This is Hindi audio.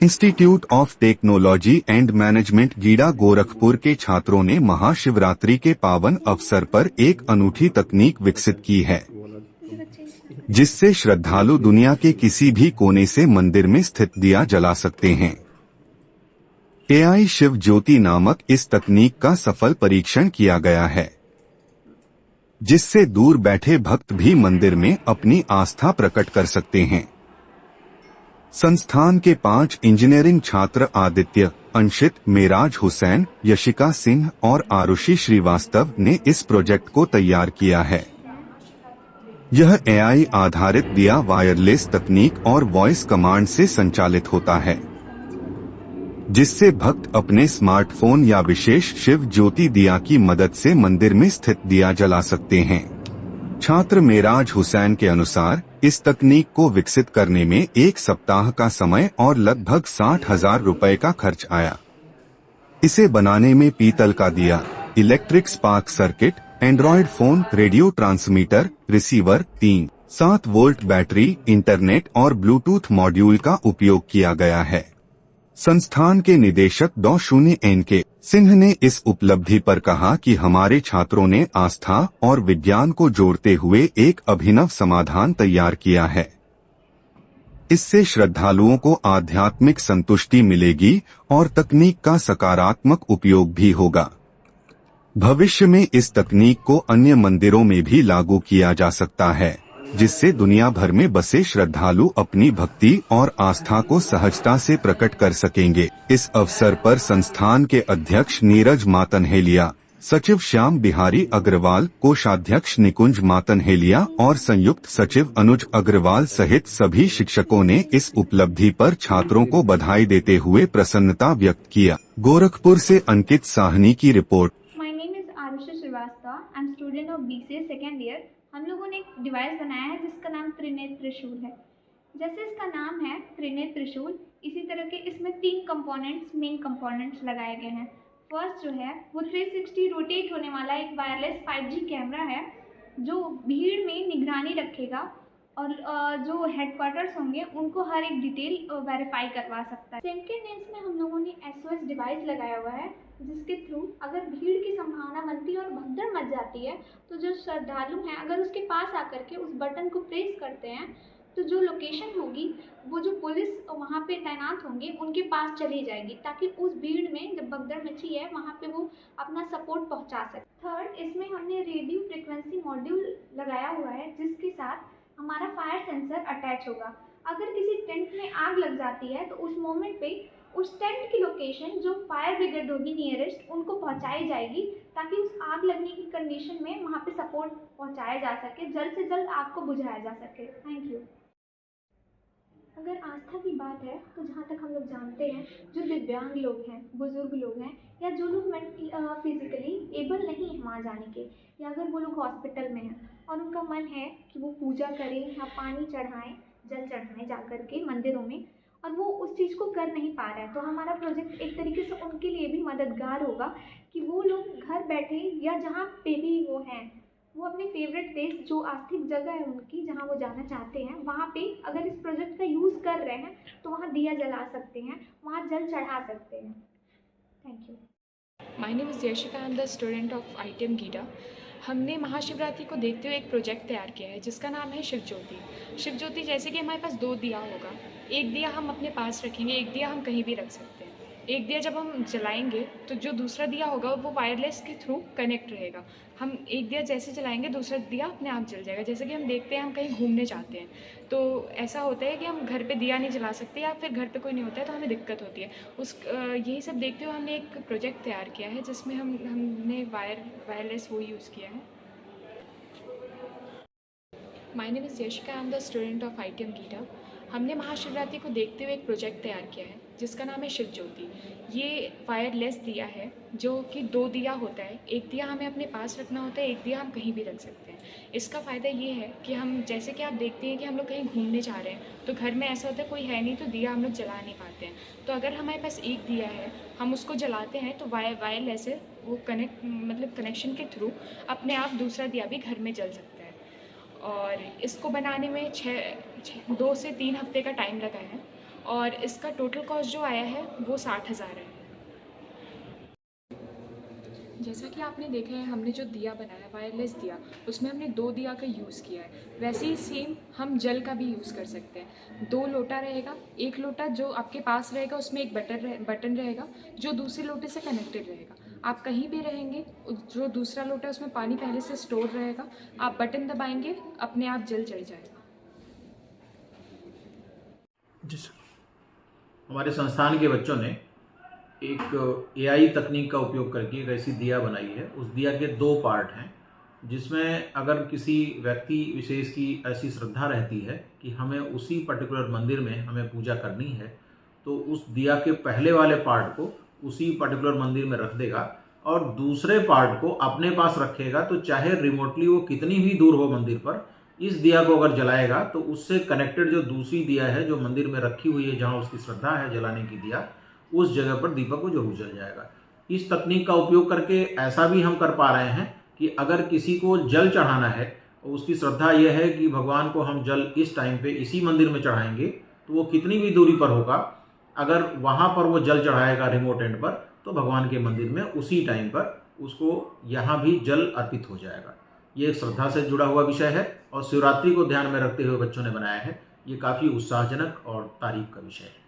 Institute of technology and management GIDA Gorakhpur के छात्रों ने महाशिवरात्रि के पावन अवसर पर एक अनूठी तकनीक विकसित की है, जिससे श्रद्धालु दुनिया के किसी भी कोने से मंदिर में स्थित दिया जला सकते हैं। AI शिव ज्योति नामक इस तकनीक का सफल परीक्षण किया गया है, जिससे दूर बैठे भक्त भी मंदिर में अपनी आस्था प्रकट कर सकते हैं। संस्थान के 5 इंजीनियरिंग छात्र आदित्य, अंशित, मेराज हुसैन, यशिका सिंह और आरुषि श्रीवास्तव ने इस प्रोजेक्ट को तैयार किया है। यह AI आधारित दिया वायरलेस तकनीक और वॉइस कमांड से संचालित होता है, जिससे भक्त अपने स्मार्टफोन या विशेष शिव ज्योति दिया की मदद से मंदिर में स्थित दिया जला सकते हैं। छात्र मेराज हुसैन के अनुसार इस तकनीक को विकसित करने में 1 सप्ताह का समय और लगभग 60,000 रुपए का खर्च आया। इसे बनाने में पीतल का दिया, electric spark circuit, Android phone, radio transmitter, receiver, 3-7 volt battery, internet और ब्लूटूथ मॉड्यूल का उपयोग किया गया है। संस्थान के निदेशक डॉ. NK सिंह ने इस उपलब्धि पर कहा कि हमारे छात्रों ने आस्था और विज्ञान को जोड़ते हुए एक अभिनव समाधान तैयार किया है। इससे श्रद्धालुओं को आध्यात्मिक संतुष्टि मिलेगी और तकनीक का सकारात्मक उपयोग भी होगा। भविष्य में इस तकनीक को अन्य मंदिरों में भी लागू किया जा सकता है, जिससे दुनिया भर में बसे श्रद्धालु अपनी भक्ति और आस्था को सहजता से प्रकट कर सकेंगे। इस अवसर पर संस्थान के अध्यक्ष नीरज मातनहेलिया, सचिव श्याम बिहारी अग्रवाल, कोषाध्यक्ष निकुंज मातनहेलिया और संयुक्त सचिव अनुज अग्रवाल सहित सभी शिक्षकों ने इस उपलब्धि पर छात्रों को बधाई देते हुए प्रसन्नता व्यक्त किया। गोरखपुर से अंकित साहनी की रिपोर्ट। My name is Aarushi Srivastava, I'm student of BCA second year। हम लोगों ने एक डिवाइस बनाया है जिसका नाम त्रिनेत्र त्रिशूल है। जैसे इसका नाम है त्रिनेत्र त्रिशूल, इसी तरह के इसमें 3 मेन कंपोनेंट्स लगाए गए हैं। फर्स्ट जो है वो 360 रोटेट होने वाला एक वायरलेस 5G कैमरा है, जो भीड़ में निगरानी रखेगा और जो हेडक्वार्टर्स होंगे उनको हर एक डिटेल वेरीफाई करवा सकता है। सेकेंड इसमें हम लोगों ने SOS डिवाइस लगाया हुआ है, जिसके थ्रू अगर भीड़ की संभावना बनती है और भगदड़ मच जाती है तो जो श्रद्धालु हैं अगर उसके पास आकर के उस बटन को प्रेस करते हैं तो जो लोकेशन होगी वो जो पुलिस वहाँ पे तैनात होंगे उनके पास चली जाएगी, ताकि उस भीड़ में जब भगदड़ मची है वहाँ पे वो अपना सपोर्ट पहुँचा सके। थर्ड, इसमें हमने रेडियो फ्रिक्वेंसी मॉड्यूल लगाया हुआ है, जिसके साथ हमारा फायर सेंसर अटैच होगा। अगर किसी टेंट में आग लग जाती है तो उस मोमेंट पे उस टेंट की लोकेशन जो फायर ब्रिगेड होगी नियरेस्ट उनको पहुंचाई जाएगी, ताकि उस आग लगने की कंडीशन में वहां पे सपोर्ट पहुंचाया जा सके, जल्द से जल्द आग को बुझाया जा सके। Thank you. अगर आस्था की बात है तो जहाँ तक हम लोग जानते हैं, जो दिव्यांग लोग हैं, बुजुर्ग लोग हैं, या जो लोग फिजिकली एबल नहीं है वहाँ जाने के, या अगर वो लोग हॉस्पिटल में हैं और उनका मन है कि वो पूजा करें या पानी चढ़ाएं, जल चढ़ाएं जा कर के मंदिरों में, और वो उस चीज़ को कर नहीं पा रहे हैं, तो हमारा प्रोजेक्ट एक तरीके से उनके लिए भी मददगार होगा कि वो लोग घर बैठे या जहाँ पे भी वो हैं, वो अपने फेवरेट प्लेस जो आस्थिक जगह है उनकी, जहाँ वो जाना चाहते हैं, वहाँ पे अगर इस प्रोजेक्ट का यूज़ कर रहे हैं तो वहाँ दिया जला सकते हैं, वहाँ जल चढ़ा सकते हैं। Thank you. My name is Yashika, I am the student of ITM GIDA. हमने महाशिवरात्रि को देखते हुए एक प्रोजेक्ट तैयार किया है जिसका नाम है शिव ज्योति। शिव ज्योति जैसे कि हमारे पास 2 दिया होगा, एक दिया हम अपने पास रखेंगे, एक दिया हम कहीं भी रख सकते हैं। एक दिया जब हम जलाएंगे तो जो दूसरा दिया होगा वो वायरलेस के थ्रू कनेक्ट रहेगा। हम एक दिया जैसे जलाएंगे दूसरा दिया अपने आप जल जाएगा। जैसे कि हम देखते हैं हम कहीं घूमने जाते हैं तो ऐसा होता है कि हम घर पे दिया नहीं जला सकते, या फिर घर पे कोई नहीं होता है तो हमें दिक्कत होती है। यही सब देखते हुए हमने एक प्रोजेक्ट तैयार किया है जिसमें हमने वायरलेस वो यूज़ किया है। My name is Yashika, I am the student of ITM GIDA. हमने महाशिवरात्रि को देखते हुए एक प्रोजेक्ट तैयार किया है जिसका नाम है शिव ज्योति। ये वायरलेस दिया है जो कि 2 दिया होता है, एक दिया हमें अपने पास रखना होता है, एक दिया हम कहीं भी रख सकते हैं। इसका फ़ायदा ये है कि हम जैसे कि आप देखते हैं कि हम लोग कहीं घूमने जा रहे हैं तो घर में ऐसा होता है कोई है नहीं तो दिया हम लोग जला नहीं पाते हैं, तो अगर हमारे पास एक दिया है हम उसको जलाते हैं तो वायरलेस है वो कनेक्शन के थ्रू अपने आप दूसरा दिया भी घर में जल सकता है। और इसको बनाने में 2 से 3 हफ्ते का टाइम लगा है और इसका टोटल कॉस्ट जो आया है वो 60,000 है। जैसा कि आपने देखा है, हमने जो दिया बनाया वायरलेस दिया, उसमें हमने 2 दिया का यूज़ किया है। वैसे ही सेम हम जल का भी यूज़ कर सकते हैं। 2 लोटा रहेगा, एक लोटा जो आपके पास रहेगा उसमें एक बटन रहेगा जो दूसरे लोटे से कनेक्टेड रहेगा। आप कहीं भी रहेंगे, जो दूसरा लोटा है उसमें पानी पहले से स्टोर रहेगा, आप बटन दबाएंगे, अपने आप जल चढ़ जाएगा। जी सर। हमारे संस्थान के बच्चों ने एक एआई तकनीक का उपयोग करके एक ऐसी दिया बनाई है। उस दिया के 2 पार्ट हैं, जिसमें अगर किसी व्यक्ति विशेष की ऐसी श्रद्धा रहती है कि हमें उसी पर्टिकुलर मंदिर में हमें पूजा करनी है, तो उस दिया के पहले वाले पार्ट को उसी पर्टिकुलर मंदिर में रख देगा और दूसरे पार्ट को अपने पास रखेगा। तो चाहे रिमोटली वो कितनी भी दूर हो मंदिर पर, इस दिया को अगर जलाएगा तो उससे कनेक्टेड जो दूसरी दिया है जो मंदिर में रखी हुई है, जहाँ उसकी श्रद्धा है जलाने की दिया, उस जगह पर दीपक को जरूर जल जाएगा। इस तकनीक का उपयोग करके ऐसा भी हम कर पा रहे हैं कि अगर किसी को जल चढ़ाना है, उसकी श्रद्धा यह है कि भगवान को हम जल इस टाइम पे इसी मंदिर में चढ़ाएंगे, तो वो कितनी भी दूरी पर होगा, अगर वहाँ पर वो जल चढ़ाएगा रिमोट एंड पर, तो भगवान के मंदिर में उसी टाइम पर उसको यहाँ भी जल अर्पित हो जाएगा। ये एक श्रद्धा से जुड़ा हुआ विषय है और शिवरात्रि को ध्यान में रखते हुए बच्चों ने बनाया है। ये काफ़ी उत्साहजनक और तारीफ का विषय है।